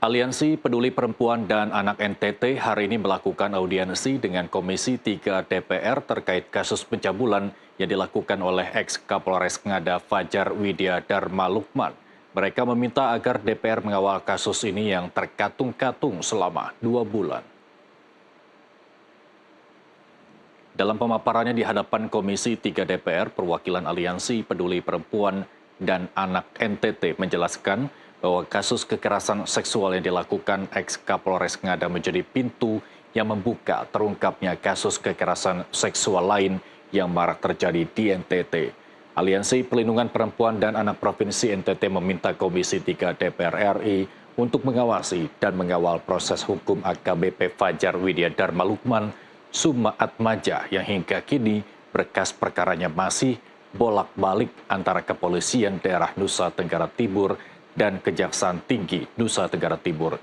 Aliansi Peduli Perempuan dan Anak NTT hari ini melakukan audiensi dengan Komisi 3 DPR terkait kasus pencabulan yang dilakukan oleh ex-Kapolres Ngada Fajar Widya Dharma Lukman. Mereka meminta agar DPR mengawal kasus ini yang terkatung-katung selama 2 bulan. Dalam pemaparannya di hadapan Komisi 3 DPR, perwakilan Aliansi Peduli Perempuan dan Anak NTT menjelaskan bahwa kasus kekerasan seksual yang dilakukan ex-Kapolres Ngada menjadi pintu yang membuka terungkapnya kasus kekerasan seksual lain yang marak terjadi di NTT. Aliansi Pelindungan Perempuan dan Anak Provinsi NTT meminta Komisi 3 DPR RI untuk mengawasi dan mengawal proses hukum AKBP Fajar Widya Dharma Lukman Suma Atmaja yang hingga kini berkas perkaranya masih bolak-balik antara Kepolisian Daerah Nusa Tenggara Timur dan Kejaksaan Tinggi Nusa Tenggara Timur.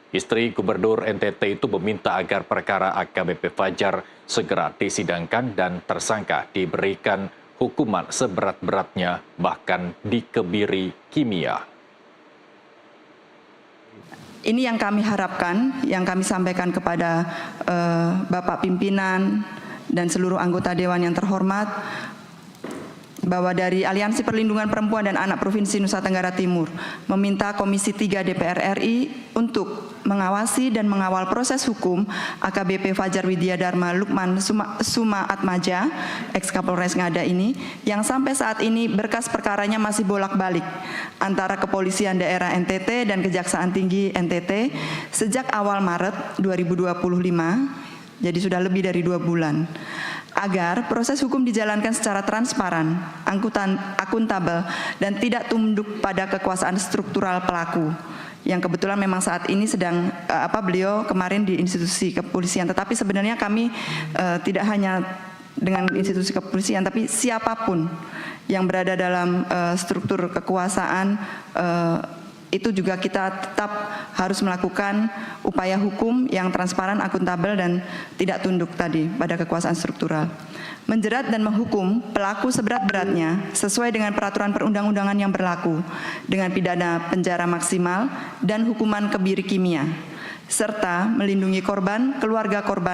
Istri Gubernur NTT itu meminta agar perkara AKBP Fajar segera disidangkan dan tersangka diberikan hukuman seberat-beratnya, bahkan dikebiri kimia. Ini yang kami harapkan, yang kami sampaikan kepada Bapak Pimpinan dan seluruh anggota Dewan yang terhormat, bahwa dari Aliansi Perlindungan Perempuan dan Anak Provinsi Nusa Tenggara Timur meminta Komisi 3 DPR RI untuk mengawasi dan mengawal proses hukum AKBP Fajar Widya Dharma Lukman Suma Atmaja, ex-Kapolres Ngada ini, yang sampai saat ini berkas perkaranya masih bolak-balik antara Kepolisian Daerah NTT dan Kejaksaan Tinggi NTT sejak awal Maret 2025, jadi sudah lebih dari 2 bulan. Agar proses hukum dijalankan secara transparan, akuntabel, dan tidak tunduk pada kekuasaan struktural pelaku. Yang kebetulan memang saat ini sedang beliau kemarin di institusi kepolisian, tetapi sebenarnya kami tidak hanya dengan institusi kepolisian, tapi siapapun yang berada dalam struktur kekuasaan itu juga kita tetap harus melakukan upaya hukum yang transparan, akuntabel, dan tidak tunduk tadi pada kekuasaan struktural. Menjerat dan menghukum pelaku seberat-beratnya sesuai dengan peraturan perundang-undangan yang berlaku dengan pidana penjara maksimal dan hukuman kebiri kimia, serta melindungi korban, keluarga korban,